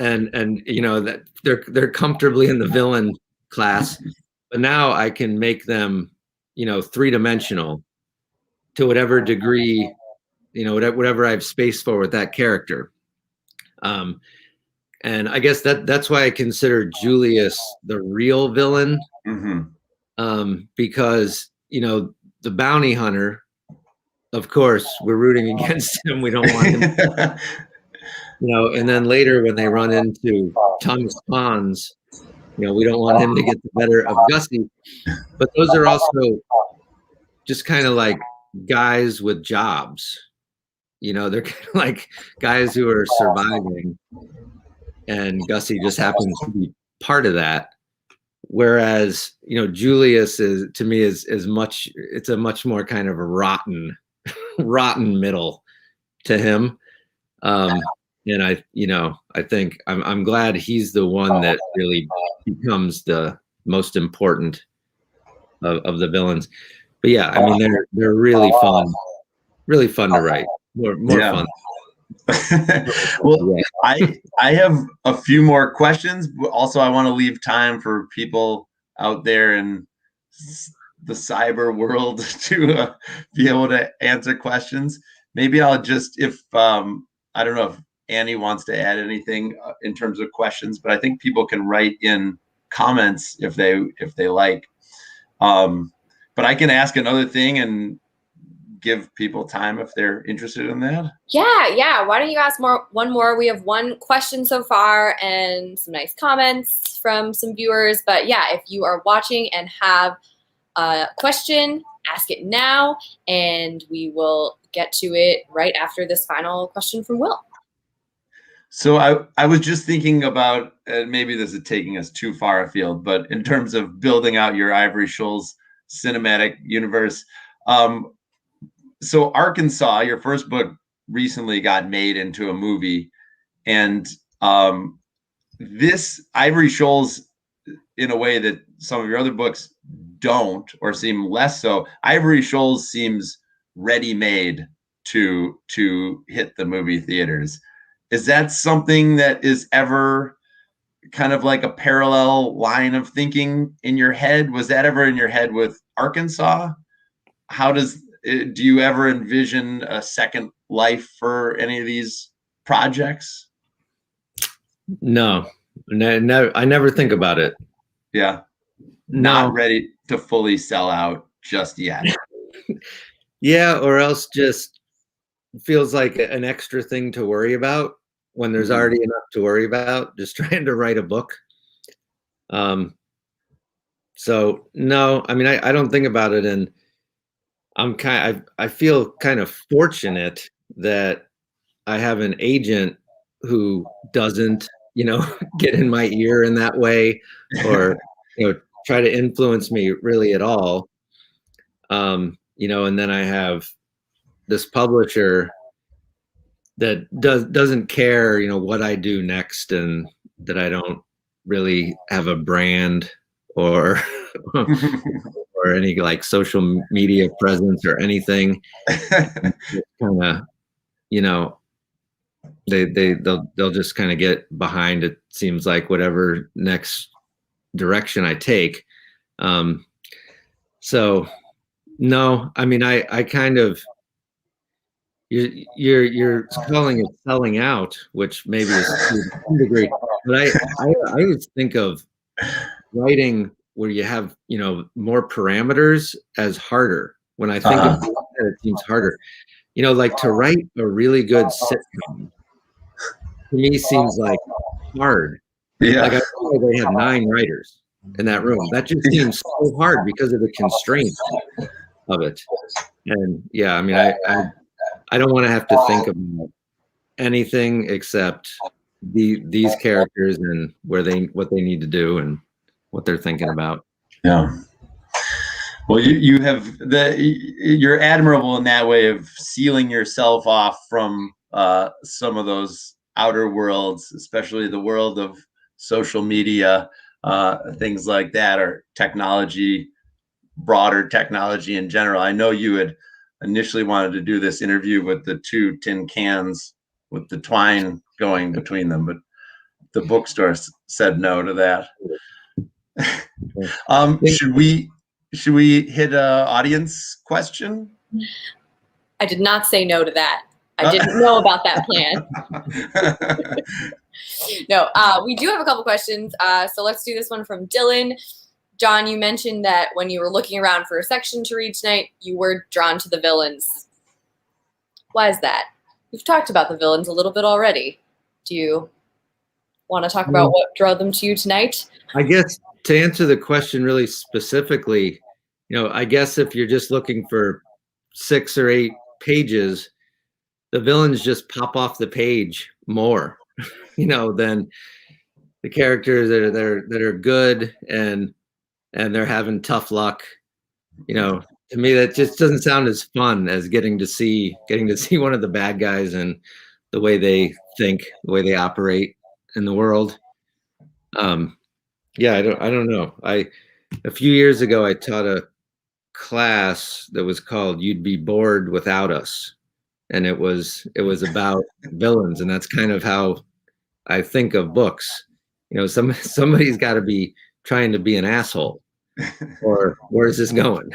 and you know that they're comfortably in the villain class, but now I can make them, you know, three-dimensional to whatever degree, you know, whatever I have space for with that character. And I guess that's why I consider Julius the real villain, because, you know, the bounty hunter, of course, we're rooting against him. We don't want him, you know. And then later when they run into Thomas Pons, you know, we don't want him to get the better of Gussie. But those are also just kind of like guys with jobs. You know, they're kind of like guys who are surviving. And Gussie just happens to be part of that. Whereas, you know, Julius is, to me, is much, it's a much more kind of a rotten middle to him. And I think I'm glad he's the one that really becomes the most important of the villains. But yeah, I mean, they're really fun to write. More fun. Well, I have a few more questions. Also, I want to leave time for people out there in the cyber world to be able to answer questions. Maybe I'll just, if I don't know if Annie wants to add anything in terms of questions, but I think people can write in comments if they like. But I can ask another thing and give people time if they're interested in that. Yeah. Why don't you ask one more? We have one question so far and some nice comments from some viewers. But yeah, if you are watching and have a question, ask it now, and we will get to it right after this final question from Will. So I was just thinking about, maybe this is taking us too far afield, but in terms of building out your Ivory Shoals cinematic universe, so Arkansas, your first book, recently got made into a movie, and this Ivory Shoals, in a way that some of your other books don't, or seem less so, Ivory Shoals seems ready-made to hit the movie theaters. Is that something that is ever kind of like a parallel line of thinking in your head? Was that ever in your head with Arkansas? Do you ever envision a second life for any of these projects? No, I never think about it. Yeah. No. Not ready to fully sell out just yet. Yeah, or else just feels like an extra thing to worry about when there's already enough to worry about, just trying to write a book. So no, I mean, I don't think about it, and I feel kind of fortunate that I have an agent who doesn't, get in my ear in that way, or, try to influence me really at all. And then I have this publisher that doesn't care, what I do next, and that I don't really have a brand or or any like social media presence or anything. Kind of, they'll just kind of get behind, it seems like, whatever next direction I take. So no, I mean, I kind of, you're calling it selling out, which maybe is to some degree, but I always think of writing where you have, more parameters as harder. When I think of it seems harder, like to write a really good sitcom to me seems like hard. Yeah. Like I feel like they have 9 writers in that room. That just seems so hard because of the constraints of it. And yeah, I mean, I don't want to have to think about anything except these characters and what they need to do and what they're thinking about. Yeah. Well, you're admirable in that way of sealing yourself off from some of those outer worlds, especially the world of social media, things like that, or technology, broader technology in general. I know you had initially wanted to do this interview with the 2 tin cans with the twine going between them, but the bookstore said no to that. Should we hit a audience question? I did not say no to that. I didn't know about that plan. No, we do have a couple questions. So let's do this one from Dylan. John, you mentioned that when you were looking around for a section to read tonight, you were drawn to the villains. Why is that? We've talked about the villains a little bit already. Do you want to talk about what drew them to you tonight? I guess to answer the question really specifically, I guess if you're just looking for 6 or 8 pages, the villains just pop off the page more, than the characters that are good and they're having tough luck. To me, that just doesn't sound as fun as getting to see one of the bad guys and the way they think, the way they operate in the world. Yeah, I don't know. A few years ago, I taught a class that was called "You'd Be Bored Without Us," and it was about villains, and that's kind of how I think of books. Somebody's got to be trying to be an asshole, or where is this going?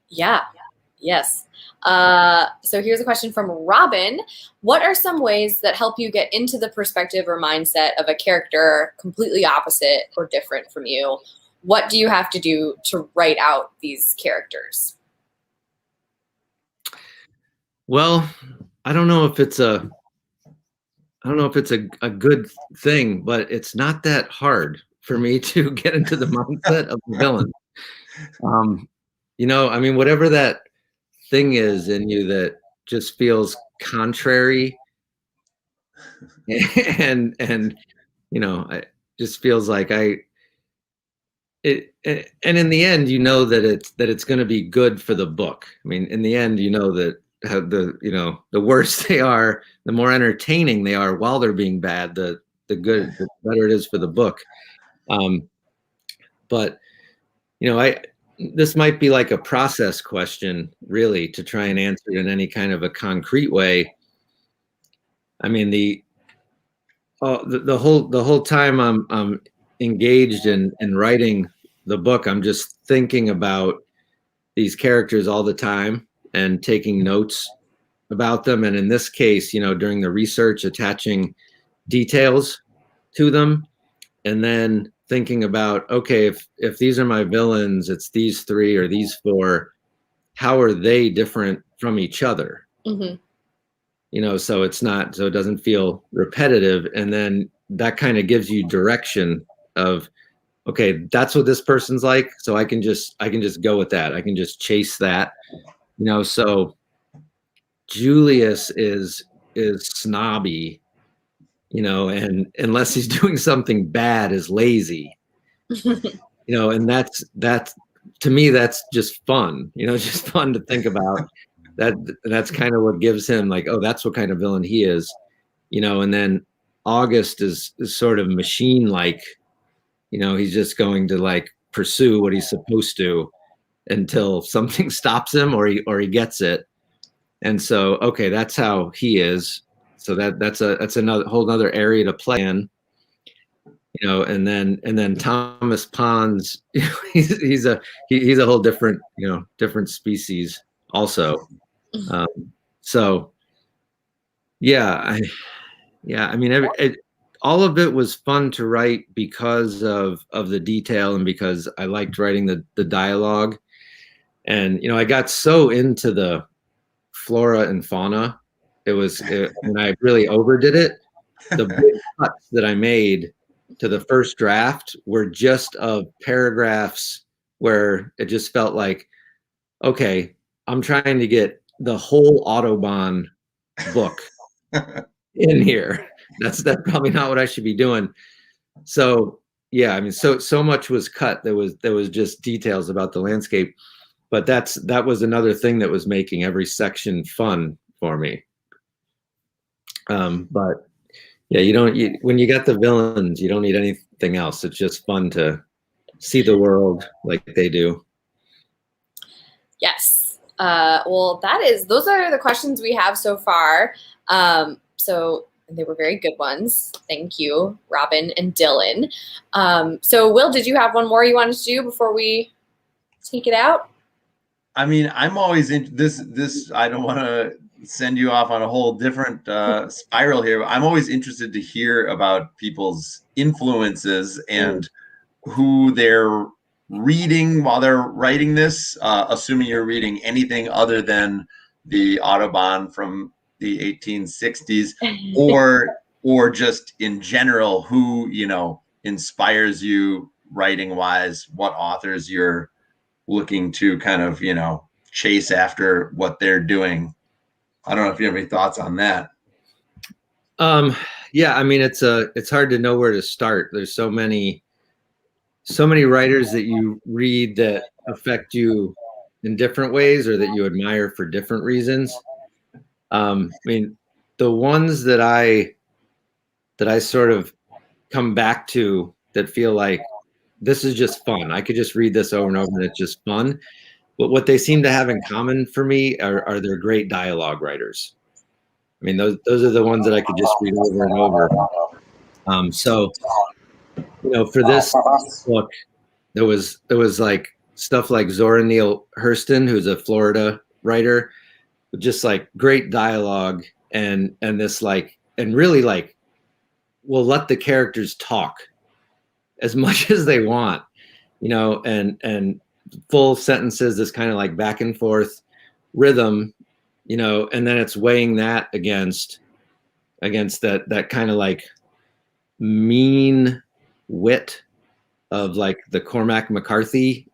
Yeah. Yes. So here's a question from Robin. What are some ways that help you get into the perspective or mindset of a character completely opposite or different from you? What do you have to do to write out these characters? Well, I don't know if it's a good thing, but it's not that hard for me to get into the mindset of the villain. I mean, whatever that thing is in you that just feels contrary and it just feels like and in the end, that it's going to be good for the book. I mean, in the end, that how the worse they are, the more entertaining they are while they're being bad, the better it is for the book. But this might be like a process question, really, to try and answer it in any kind of a concrete way. I mean, the whole time I'm engaged in writing the book, I'm just thinking about these characters all the time and taking notes about them. And in this case, during the research, attaching details to them, and then thinking about, okay, if these are my villains, it's these 3 or these 4, how are they different from each other? Mm-hmm. So it doesn't feel repetitive. And then that kind of gives you direction of, okay, that's what this person's like. So I can just go with that. I can just chase that, so Julius is snobby, and unless he's doing something bad, is lazy, and that's to me, that's just fun, just fun to think about. That's kind of what gives him like, oh, that's what kind of villain he is, and then August is sort of machine-like, he's just going to like pursue what he's supposed to until something stops him or he gets it. And so, okay, that's how he is. So that's another whole other area to play in, and then Thomas Pons, he's a whole different, different species also. So yeah, I mean, all of it was fun to write because of the detail and because I liked writing the dialogue. And, I got so into the flora and fauna. And I really overdid it. The big cuts that I made to the first draft were just of paragraphs where it just felt like, okay, I'm trying to get the whole Autobahn book in here. That's probably not what I should be doing. So yeah, I mean, so much was cut. There was just details about the landscape, but that was another thing that was making every section fun for me. But yeah, when you got the villains, you don't need anything else. It's just fun to see the world like they do. Yes. Well, those are the questions we have so far. So they were very good ones. Thank you, Robin and Dylan. So Will, did you have one more you wanted to do before we take it out? I mean, I'm always in this. I don't want to send you off on a whole different spiral here. I'm always interested to hear about people's influences and who they're reading while they're writing this, assuming you're reading anything other than the Autobahn from the 1860s, or just in general, who inspires you writing wise, what authors you're looking to kind of chase after what they're doing. I don't know if you have any thoughts on that. Yeah, I mean, it's hard to know where to start. There's so many writers that you read that affect you in different ways or that you admire for different reasons. I mean, the ones that I sort of come back to that feel like this is just fun. I could just read this over and over and it's just fun. But what they seem to have in common for me are they're great dialogue writers. I mean, those are the ones that I could just read over and over. So, for this book, there was like stuff like Zora Neale Hurston, who's a Florida writer, just like great dialogue and this like, and really like, will let the characters talk as much as they want, you know, and full sentences, this kind of like back and forth rhythm, you know, and then it's weighing that against that kind of like mean wit of like the Cormac McCarthy,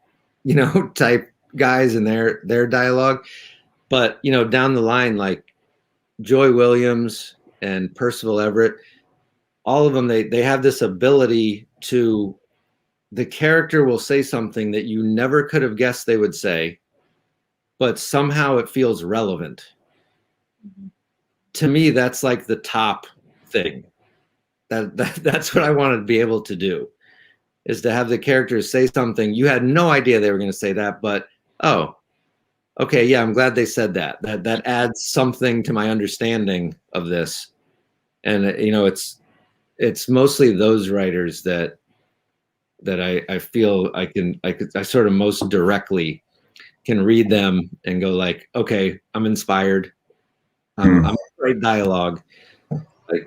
you know, type guys and their dialogue. But, you know, down the line, like Joy Williams and Percival Everett, all of them, they have this ability to, the character will say something that you never could have guessed they would say, but somehow it feels relevant. Mm-hmm. To me, that's like the top thing. That's what I wanted to be able to do, is to have the characters say something you had no idea they were going to say that, but oh, okay, yeah, I'm glad they said that. That adds something to my understanding of this. And you know, it's mostly those writers that I feel I sort of most directly can read them and go like, okay, I'm inspired. I'm great dialogue,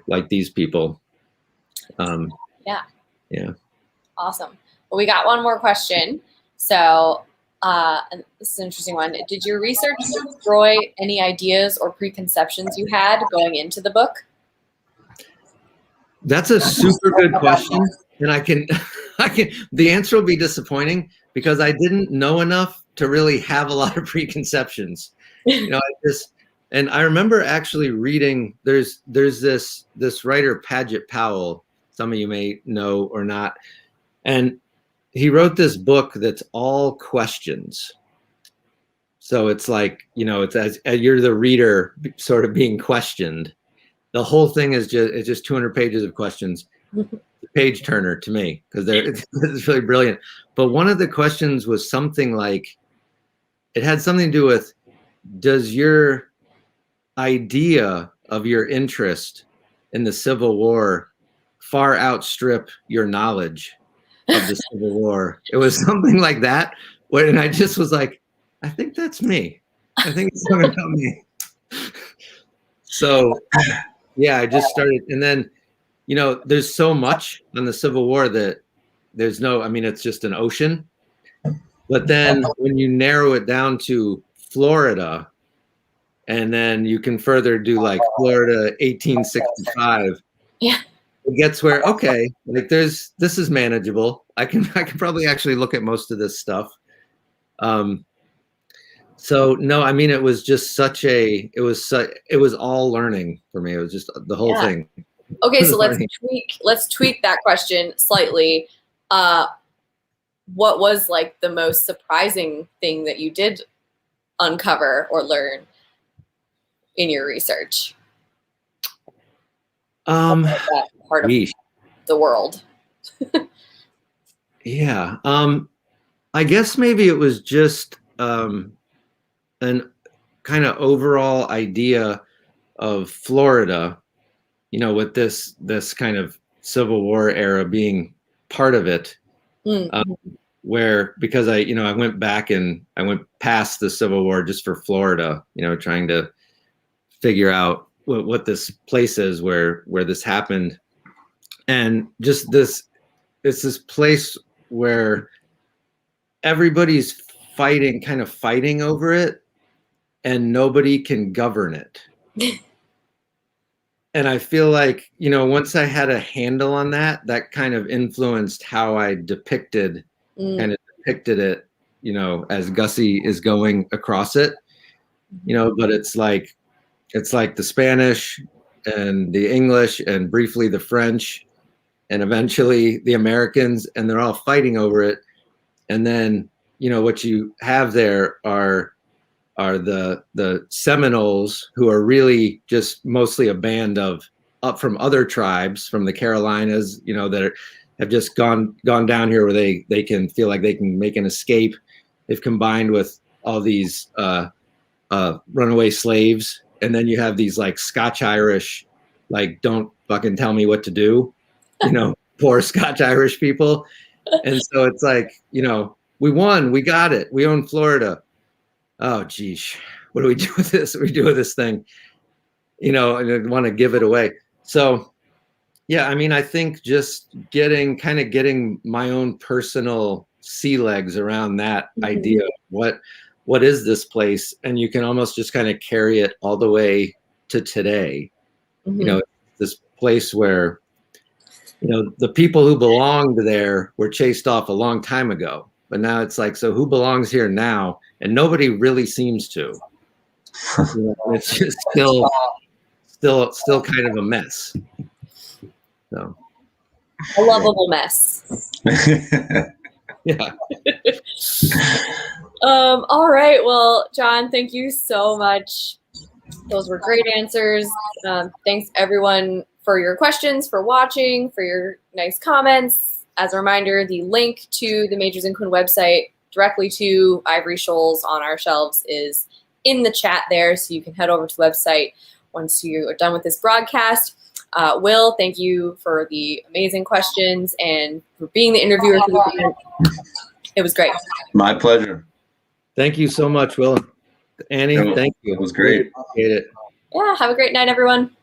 like these people. Yeah. Awesome. Well, we got one more question. So and this is an interesting one. Did your research destroy any ideas or preconceptions you had going into the book? That's a super good question. And I can, the answer will be disappointing because I didn't know enough to really have a lot of preconceptions. You know, and I remember actually reading, there's this writer, Paget Powell, some of you may know or not. And he wrote this book that's all questions. So it's like, you know, it's as you're the reader sort of being questioned. The whole thing is just 200 pages of questions. Page turner to me, because it's really brilliant. But one of the questions was something like, it had something to do with, does your idea of your interest in the Civil War far outstrip your knowledge of the Civil War? It was something like that. And I just was like, I think that's me. I think it's something about me. So yeah, I just started, and then, you know, there's so much on the Civil War that there's no, I mean, it's just an ocean. But then when you narrow it down to Florida, and then you can further do like Florida 1865. Yeah. It gets where, okay, like this is manageable. I can probably actually look at most of this stuff. So no, I mean, it was just it was all learning for me. It was just the whole thing. Okay, so let's tweak that question slightly. What was like the most surprising thing that you did uncover or learn in your research? That part of the world. Yeah. I guess maybe it was just an kind of overall idea of Florida, you know, with this kind of Civil War era being part of it. Mm-hmm. Where, because I went back and I went past the Civil War just for Florida, you know, trying to figure out what this place is where this happened. And just it's this place where everybody's kind of fighting over it, and nobody can govern it. And I feel like, you know, once I had a handle on that kind of influenced how I depicted it, you know, as Gussie is going across it, you know. But it's like the Spanish and the English and briefly the French and eventually the Americans, and they're all fighting over it. And then, you know, what you have there are the Seminoles, who are really just mostly a band up from other tribes from the Carolinas, you know, that have just gone down here where they can feel like they can make an escape. They've combined with all these runaway slaves. And then you have these like Scotch Irish, like, don't fucking tell me what to do, you know, poor Scotch Irish people. And so it's like, you know, we won, we got it, we own Florida. Oh, geez, what do we do with this? What do we do with this thing? You know, and I want to give it away. So, yeah, I mean, I think just getting my own personal sea legs around that idea of what is this place, and you can almost just kind of carry it all the way to today. You know, this place where, you know, the people who belonged there were chased off a long time ago, but now it's like, so who belongs here now? And nobody really seems to. You know, it's just still kind of a mess. So a lovable mess. Yeah. All right. Well, John, thank you so much. Those were great answers. Thanks everyone for your questions, for watching, for your nice comments. As a reminder, the link to the Majors and Quinn website directly to Ivory Shoals on our shelves is in the chat there, so you can head over to the website once you are done with this broadcast. Will, thank you for the amazing questions and for being the interviewer for the event. It was great. My pleasure. Thank you so much, Will. Annie, thank you. It was great. Appreciate it. Yeah, have a great night, everyone.